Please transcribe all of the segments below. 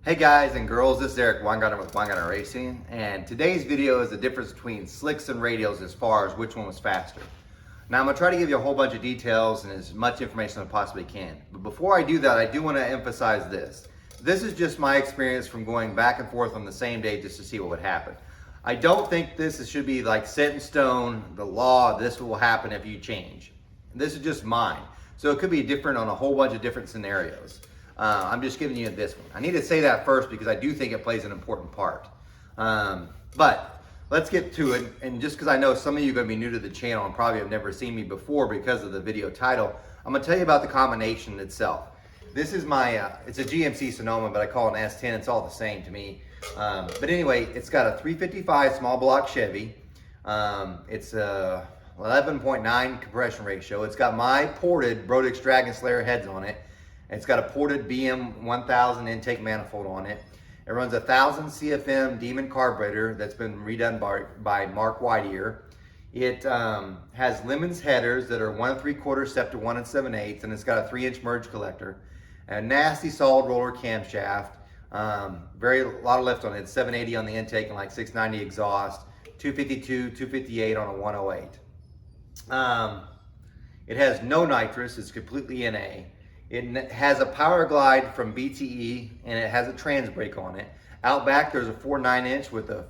Hey guys and girls, this is Eric Weingartner with Weingartner Racing, and today's video is the difference between slicks and radials as far as which one was faster. Now I'm going to try to give you a whole bunch of details and as much information as I possibly can. But before I do that, I do want to emphasize this. This is just my experience from going back and forth on the same day just to see what would happen. I don't think this should be like set in stone, the law, this will happen if you change. This is just mine. So it could be different on a whole bunch of different scenarios. I'm just giving you this one. I need to say that first because I do think it plays an important part. But let's get to it. And just because I know some of you are going to be new to the channel and probably have never seen me before because of the video title, I'm going to tell you about the combination itself. This is my, it's a GMC Sonoma, but I call it an S10. It's all the same to me. But anyway, it's got a 355 small block Chevy. It's a 11.9 compression ratio. It's got my ported Brodix Dragon Slayer heads on it. It's got a ported BM 1000 intake manifold on it. It runs a 1000 CFM Demon carburetor that's been redone by Mark Whiteear. It has Lemons headers that are 1 3/4 step to 1 7/8, and it's got a 3-inch merge collector. A nasty solid roller camshaft. A lot of lift on it. 780 on the intake and like 690 exhaust. 252, 258 on a 108. It has no nitrous. It's completely NA. It has a power glide from BTE and it has a trans brake on it. Out back there's a 4.9-inch with a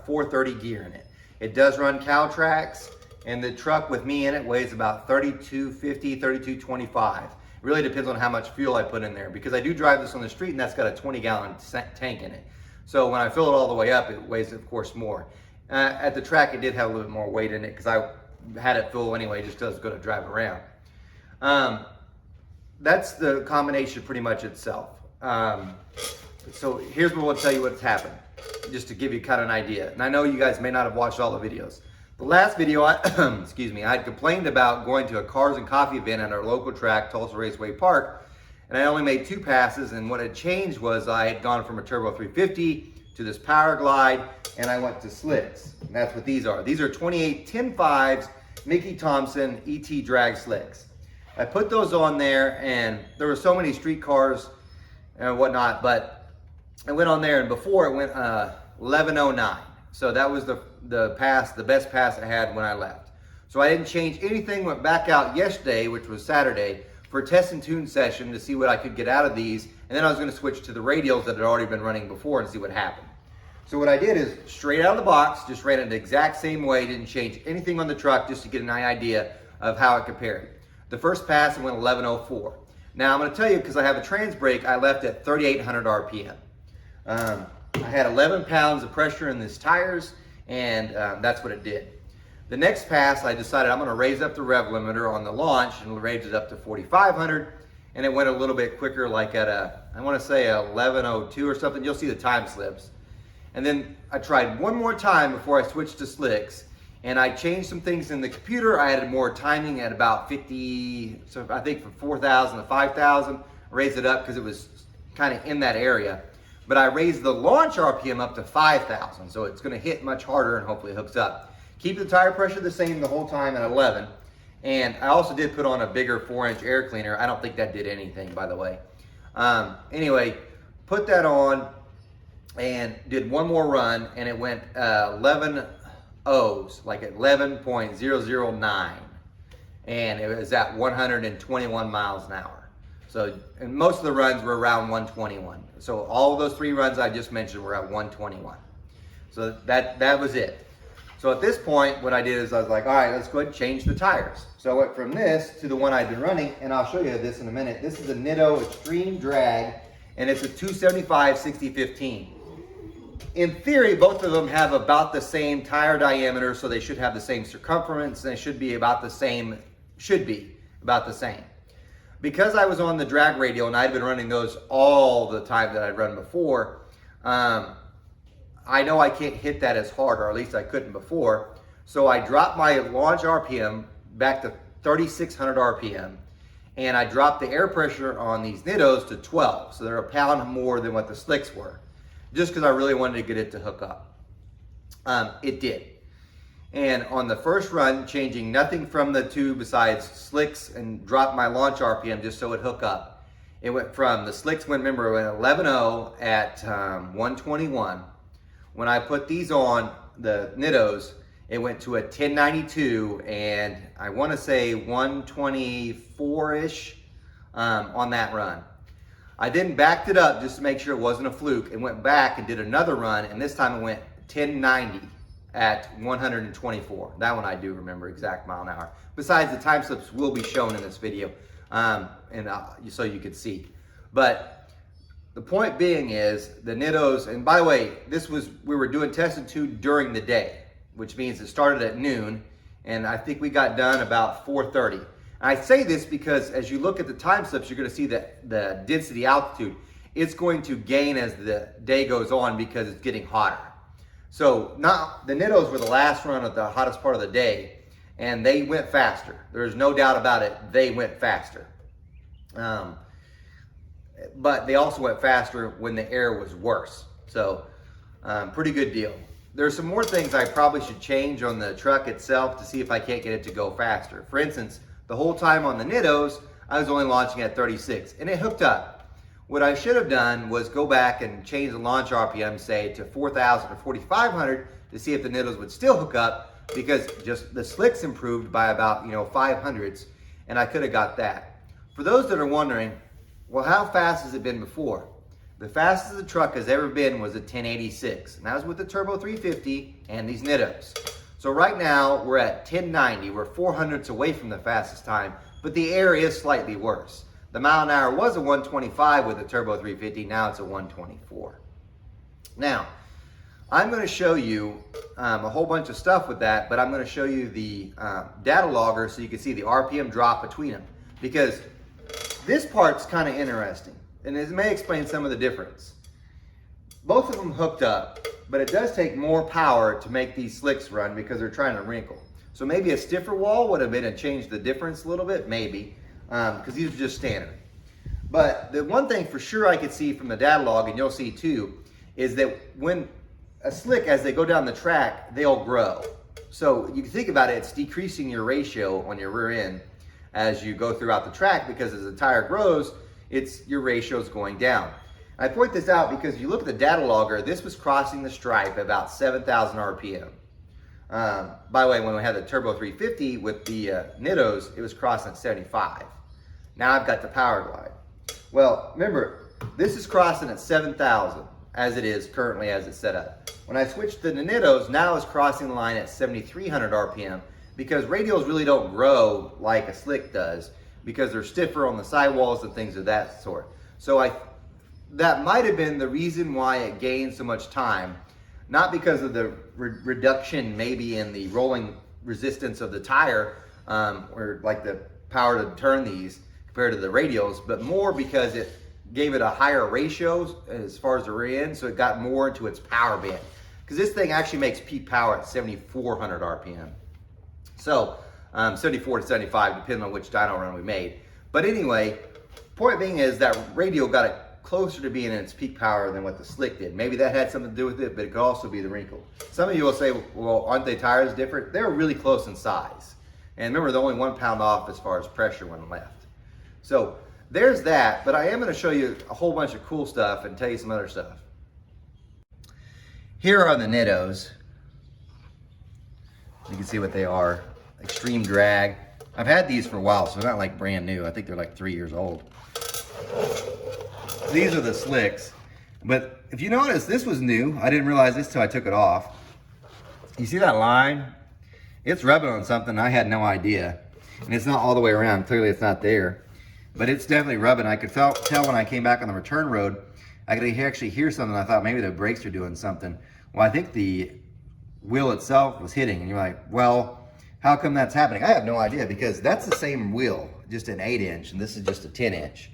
430 gear in it. It does run cow tracks, and the truck with me in it weighs about 3250, 3225. It really depends on how much fuel I put in there because I do drive this on the street and that's got a 20-gallon tank in it. So when I fill it all the way up, it weighs of course more. At the track it did have a little bit more weight in it because I had it full anyway just because I was going to drive around. That's the combination pretty much itself. So here's what we'll tell you what's happened, just to give you kind of an idea. And I know you guys may not have watched all the videos. The last video, I had complained about going to a cars and coffee event at our local track, Tulsa Raceway Park, and I only made 2 passes, and what had changed was I had gone from a Turbo 350 to this Power Glide, and I went to slicks. And that's what these are. These are 28 10.5s Mickey Thompson ET drag slicks. I put those on there, and there were so many street cars and whatnot, but I went on there, and before it went 1109. So that was the best pass I had when I left. So I didn't change anything, went back out yesterday, which was Saturday, for a test and tune session to see what I could get out of these, and then I was going to switch to the radials that had already been running before and see what happened. So what I did is, straight out of the box, just ran it the exact same way, didn't change anything on the truck, just to get an idea of how it compared. The first pass, I went 1104. Now I'm going to tell you, because I have a trans brake, I left at 3,800 RPM. I had 11 pounds of pressure in these tires, and that's what it did. The next pass, I decided I'm going to raise up the rev limiter on the launch and raise it up to 4,500, and it went a little bit quicker, like at I want to say 1102 or something. You'll see the time slips. And then I tried one more time before I switched to slicks. And I changed some things in the computer. I added more timing at about 50, so I think from 4,000 to 5,000. Raised it up because it was kind of in that area. But I raised the launch RPM up to 5,000, so it's going to hit much harder and hopefully it hooks up. Keep the tire pressure the same the whole time at 11. And I also did put on a bigger 4-inch air cleaner. I don't think that did anything, by the way. Anyway, put that on and did one more run, and it went 11 O's, like at 11.009, and it was at 121 miles an hour. So, and most of the runs were around 121. So all of those 3 runs I just mentioned were at 121. So that was it. So at this point, what I did is I was like, all right, let's go ahead and change the tires. So I went from this to the one I'd been running, and I'll show you this in a minute. This is a Nitto Extreme Drag, and it's a 275 60/15. In theory, both of them have about the same tire diameter, so they should have the same circumference, and they should be about the same. Because I was on the drag radial and I'd been running those all the time that I'd run before, I know I can't hit that as hard, or at least I couldn't before. So I dropped my launch RPM back to 3,600 RPM, and I dropped the air pressure on these Nittos to 12, so they're a pound more than what the slicks were, just because I really wanted to get it to hook up. It did. And on the first run, changing nothing from the two besides slicks and dropped my launch RPM just so it hook up. It went from, the slicks went, remember, it went 11.0 at 121. When I put these on, the Nittos, it went to a 1092 and I want to say 124-ish on that run. I then backed it up just to make sure it wasn't a fluke and went back and did another run, and this time it went 1090 at 124. That one I do remember exact mile an hour. Besides, the time slips will be shown in this video, so you can see. But the point being is the Nittos, and by the way, we were doing test and tune during the day, which means it started at noon, and I think we got done about 4:30. And I say this because as you look at the time slips, you're going to see that the density altitude, it's going to gain as the day goes on because it's getting hotter. So the Nittos were the last run of the hottest part of the day, and they went faster. There's no doubt about it, they went faster. But they also went faster when the air was worse. So pretty good deal. There's some more things I probably should change on the truck itself to see if I can't get it to go faster. For instance, the whole time on the Nittos, I was only launching at 36 and it hooked up. What I should have done was go back and change the launch RPM, say to 4,000 or 4,500 to see if the Nittos would still hook up, because just the slicks improved by about 500ths, and I could have got that. For those that are wondering, well, how fast has it been before? The fastest the truck has ever been was a 1086, and that was with the Turbo 350 and these Nittos. So right now we're at 1090. We're 400ths away from the fastest time, but the air is slightly worse. The mile an hour was a 125 with the Turbo 350. Now it's a 124. Now, I'm going to show you a whole bunch of stuff with that, but I'm going to show you the data logger so you can see the RPM drop between them, because this part's kind of interesting, and it may explain some of the difference. Both of them hooked up, but it does take more power to make these slicks run because they're trying to wrinkle. So maybe a stiffer wall would have been to change the difference a little bit, maybe, because these are just standard. But the one thing for sure I could see from the data log, and you'll see too, is that when a slick, as they go down the track, they'll grow. So you can think about it, it's decreasing your ratio on your rear end as you go throughout the track, because as the tire grows, your ratio is going down. I point this out because you look at the data logger, this was crossing the stripe at about 7,000 RPM. By the way, when we had the Turbo 350 with the Nittos, it was crossing at 75. Now I've got the Power Glide. Well, remember, this is crossing at 7,000 as it is currently as it's set up. When I switched to the Nittos, now it's crossing the line at 7,300 RPM, because radials really don't grow like a slick does because they're stiffer on the sidewalls and things of that sort. So that might have been the reason why it gained so much time, not because of the reduction maybe in the rolling resistance of the tire, or like the power to turn these compared to the radials, but more because it gave it a higher ratio as far as the rear end, so it got more into its power band. Because this thing actually makes peak power at 7,400 RPM. So 74 to 75, depending on which dyno run we made. But anyway, point being is that radial got it closer to being in its peak power than what the slick did. Maybe that had something to do with it, but it could also be the wrinkle. Some of you will say, well, aren't they tires different? They're really close in size. And remember, they're only 1 pound off as far as pressure when left. So there's that, but I am going to show you a whole bunch of cool stuff and tell you some other stuff. Here are the Nittos. You can see what they are. Extreme drag. I've had these for a while, so they're not like brand new. I think they're like 3 years old. These are the slicks. But if you notice, this was new. I didn't realize this till I took it off. You see that line? It's rubbing on something. I had no idea. And it's not all the way around. Clearly it's not there. But it's definitely rubbing. I could tell when I came back on the return road, I could actually hear something. I thought maybe the brakes are doing something. Well, I think the wheel itself was hitting. And you're like, well, how come that's happening? I have no idea, because that's the same wheel, just an 8-inch, and this is just a 10-inch.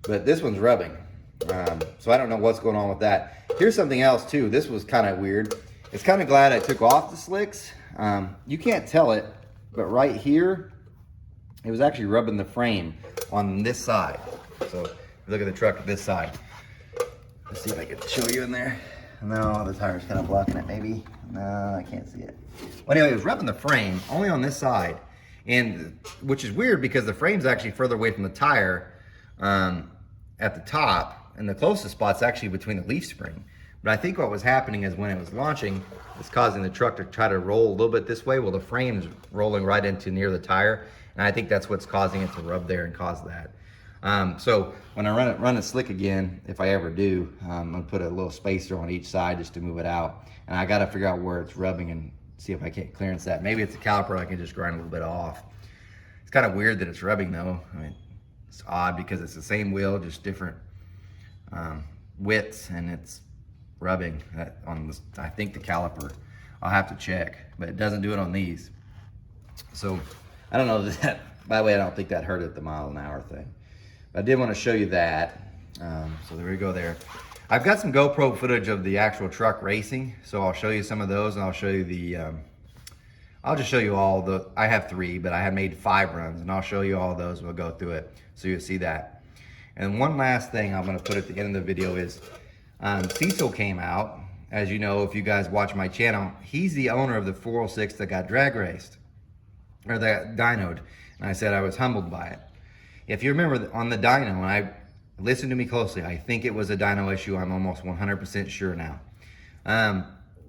But this one's rubbing. So I don't know what's going on with that. Here's something else too. This was kind of weird. It's kind of glad I took off the slicks. You can't tell it, but right here, it was actually rubbing the frame on this side. So look at the truck this side. Let's see if I can show you in there. No, the tire's kind of blocking it maybe. No, I can't see it. Well, anyway, it was rubbing the frame only on this side, and which is weird because the frame's actually further away from the tire. at the top, and the closest spot's actually between the leaf spring. But I think what was happening is when it was launching, it's causing the truck to try to roll a little bit this way. Well, the frame's rolling right into near the tire, and I think that's what's causing it to rub there and cause that. So when I run it slick again, if I ever do, I'm gonna put a little spacer on each side just to move it out. And I gotta figure out where it's rubbing and see if I can't clearance that. Maybe it's a caliper, I can just grind a little bit off. It's kind of weird that it's rubbing though. I mean, it's odd because it's the same wheel, just different widths, and it's rubbing on this, I think the caliper. I'll have to check, but it doesn't do it on these. So I don't know that, by the way, I don't think that hurt at the mile-an-hour thing. But I did want to show you that. So there we go there. I've got some GoPro footage of the actual truck racing, so I'll show you some of those, and I'll show you the, I'll just show you all the, I have 3, but I have made 5 runs, and I'll show you all those. We'll go through it so you'll see that. And one last thing I'm going to put at the end of the video is Cecil came out. As you know, if you guys watch my channel, he's the owner of the 406 that got drag raced, or that dynoed. And I said I was humbled by it. If you remember on the dyno, and I listened to me closely, I think it was a dyno issue. I'm almost 100% sure now.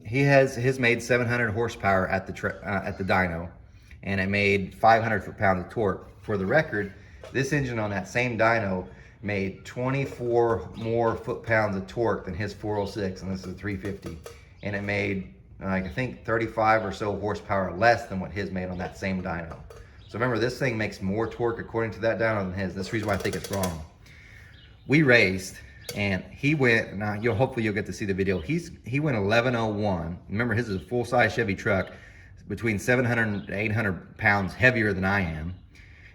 He has made 700 horsepower at the dyno, and it made 500 foot-pounds of torque. For the record, this engine on that same dyno made 24 more foot-pounds of torque than his 406, and this is a 350. And it made, I think, 35 or so horsepower less than what his made on that same dyno. So remember, this thing makes more torque according to that dyno than his. That's the reason why I think it's wrong. We raced, and he went, now hopefully you'll get to see the video. He went 1101. Remember, his is a full-size Chevy truck, between 700 and 800 pounds heavier than I am.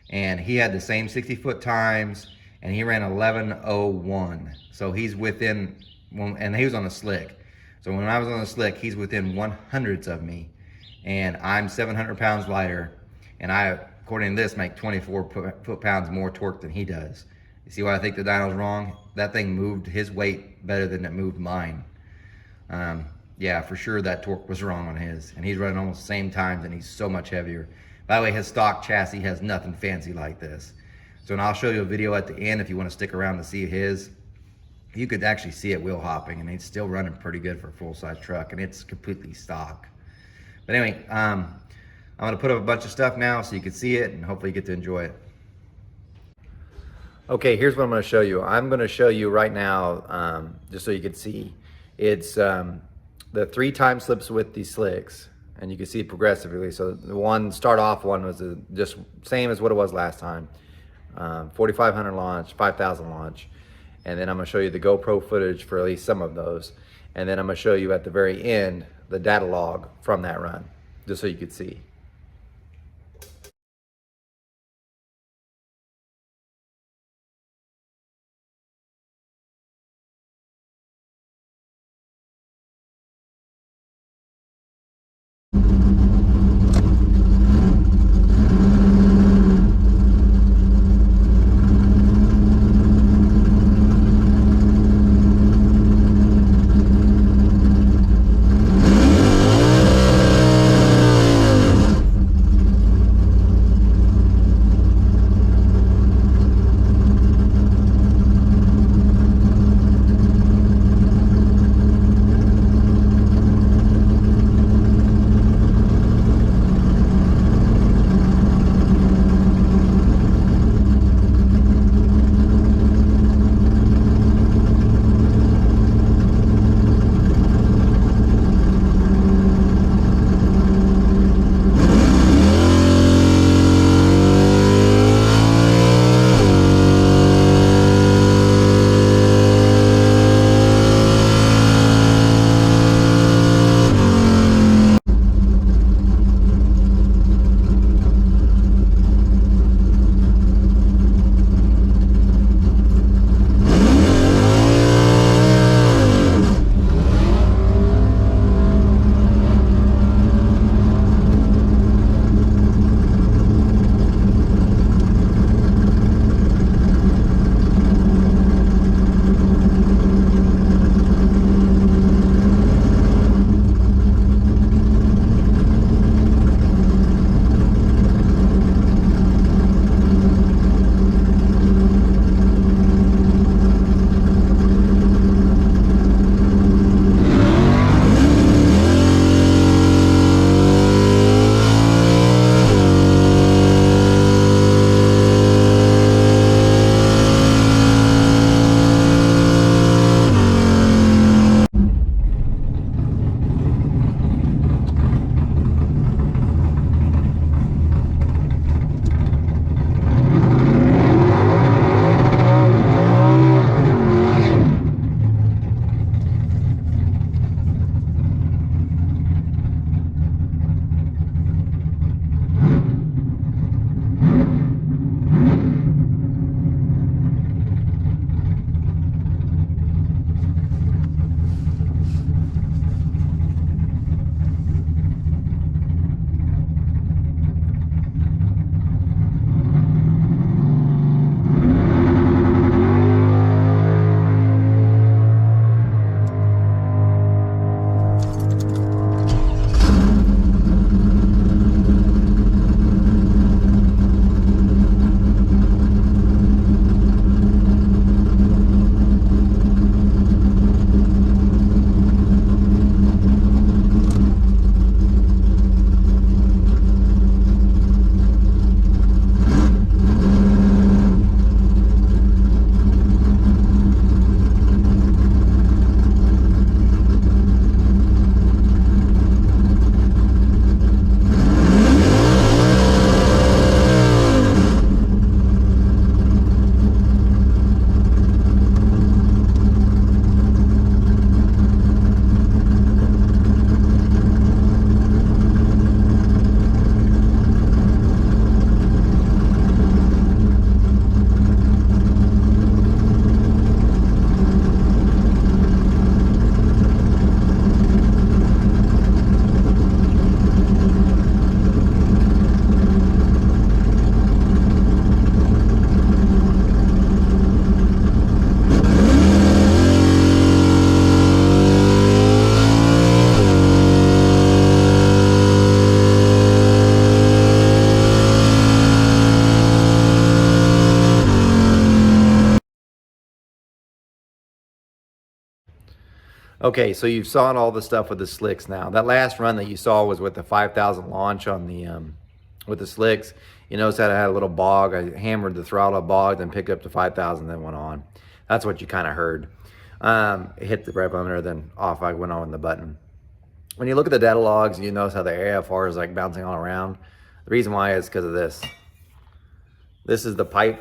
And he had the same 60-foot times, and he ran 1101. So he's within, and he was on a slick. So when I was on the slick, he's within 1/100ths of me. And I'm 700 pounds lighter, and I, according to this, make 24 foot-pounds more torque than he does. You see why I think the dyno's wrong? That thing moved his weight better than it moved mine. Yeah, for sure that torque was wrong on his. And he's running almost the same times, and he's so much heavier. By the way, his stock chassis has nothing fancy like this. So, and I'll show you a video at the end if you want to stick around to see his. You could actually see it wheel hopping, and it's still running pretty good for a full-size truck, and it's completely stock. But anyway, I'm gonna put up a bunch of stuff now so you can see it, and hopefully you get to enjoy it. Okay, here's what I'm gonna show you. I'm gonna show you right now, just so you can see. It's the 3 time slips with these slicks, and you can see it progressively. So the start off one was just same as what it was last time. 4,500 launch, 5,000 launch. And then I'm gonna show you the GoPro footage for at least some of those. And then I'm gonna show you at the very end, the data log from that run, just so you could see. Okay, so you've saw all the stuff with the slicks now. That last run that you saw was with the 5,000 launch on the with the slicks. You notice that I had a little bog. I hammered the throttle, bogged, then picked up to 5,000, then went on. That's what you kind of heard. It hit the rev limiter, then off I went on the button. When you look at the data logs, you notice how the AFR is like bouncing all around. The reason why is because of this. This is the pipe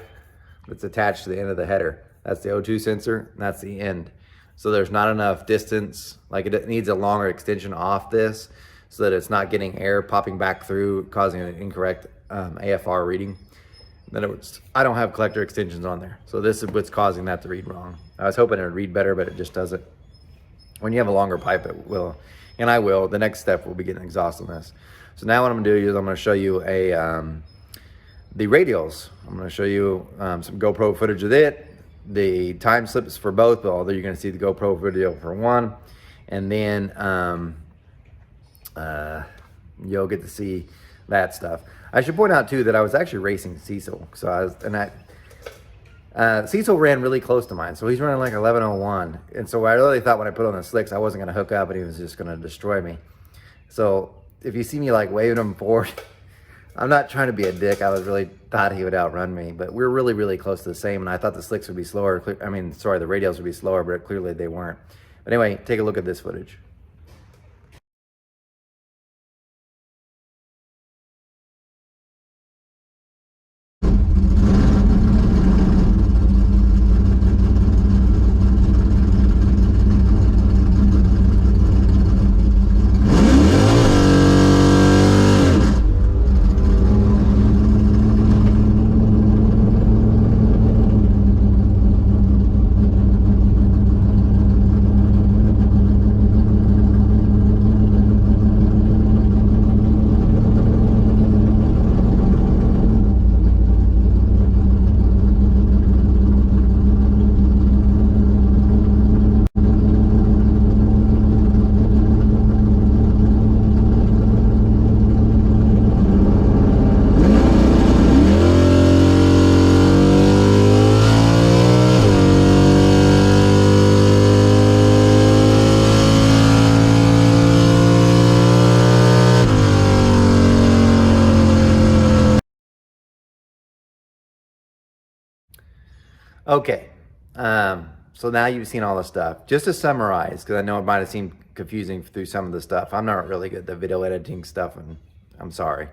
that's attached to the end of the header. That's the O2 sensor, and that's the end. So there's not enough distance, like it needs a longer extension off this so that it's not getting air popping back through, causing an incorrect AFR reading. In other words, I don't have collector extensions on there. So this is what's causing that to read wrong. I was hoping it would read better, but it just doesn't. When you have a longer pipe, it will, and I will. The next step will be getting exhaust on this. So now what I'm gonna do is I'm gonna show you the radials. I'm gonna show you some GoPro footage of it, the time slips for both, although you're going to see the GoPro video for one, and then you'll get to see that stuff. I should point out too that I was actually racing Cecil, so Cecil ran really close to mine, so he's running like 11:01, and so I really thought when I put on the slicks I wasn't going to hook up and he was just going to destroy me. So if you see me like waving him forward, I'm not trying to be a dick. I was really thought he would outrun me, but we're really, really close to the same. And I thought the slicks would be slower. I mean, sorry, the radials would be slower, but clearly they weren't. But anyway, take a look at this footage. Okay, so now you've seen all the stuff. Just to summarize, because I know it might have seemed confusing through some of the stuff. I'm not really good at the video editing stuff, and I'm sorry.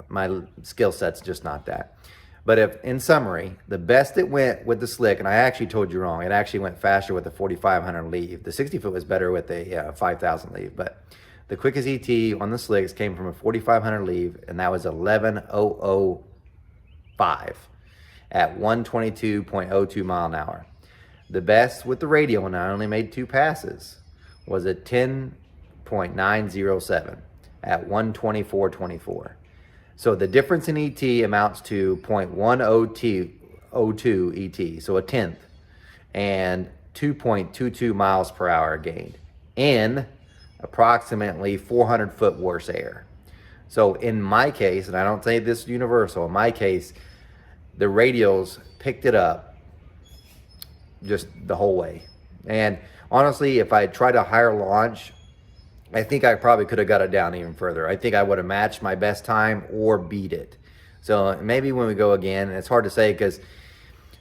My skill set's just not that. But if, in summary, the best it went with the slick, and I actually told you wrong, it actually went faster with the 4,500 leave. The 60 foot was better with the 5,000 leave, but the quickest ET on the slicks came from a 4,500 leave, and that was 11,005 at 122.02 mile an hour. The best with the radial, and I only made 2 passes, was at 10.907 at 124.24. So the difference in ET amounts to 0.102 ET, so a tenth, and 2.22 miles per hour gained in approximately 400 foot worse air. So in my case, and I don't say this is universal, in my case, the radials picked it up just the whole way. And honestly, if I tried a higher launch, I think I probably could have got it down even further. I think I would have matched my best time or beat it. So maybe when we go again, and it's hard to say because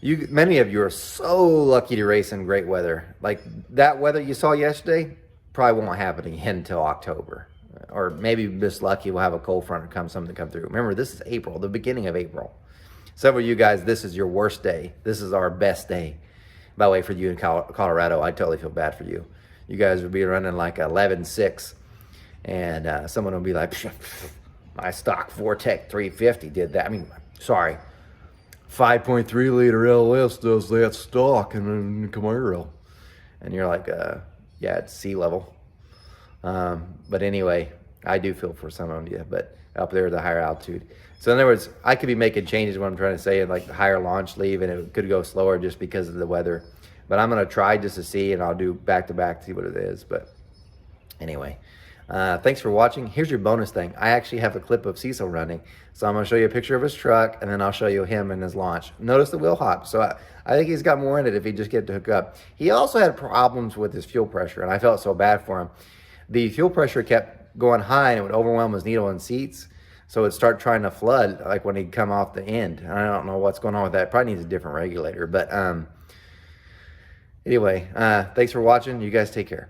many of you are so lucky to race in great weather. Like that weather you saw yesterday probably won't happen again until October. Or maybe just lucky we'll have a cold front or something come through. Remember, this is April, the beginning of April. Several of you guys, this is your worst day. This is our best day. By the way, for you in Colorado, I totally feel bad for you. You guys would be running like 11.6, and someone will be like, my stock Vortec 350 did that. I mean, sorry, 5.3 liter LS does that stock in Camaro. And you're like, yeah, it's sea level. But anyway, I do feel for some of you, but up there at the higher altitude. So in other words, I could be making changes, what I'm trying to say, like the higher launch leave, and it could go slower just because of the weather. But I'm going to try just to see, and I'll do back to back to see what it is. But anyway, Thanks for watching. Here's your bonus thing. I actually have a clip of Cecil running. So I'm going to show you a picture of his truck, and then I'll show you him and his launch. Notice the wheel hop. So I think he's got more in it if he just get to hook up. He also had problems with his fuel pressure, and I felt so bad for him. The fuel pressure kept going high, and it would overwhelm his needle and seats. So it'd start trying to flood, like when he'd come off the end. And I don't know what's going on with that. Probably needs a different regulator. But anyway, thanks for watching. You guys take care.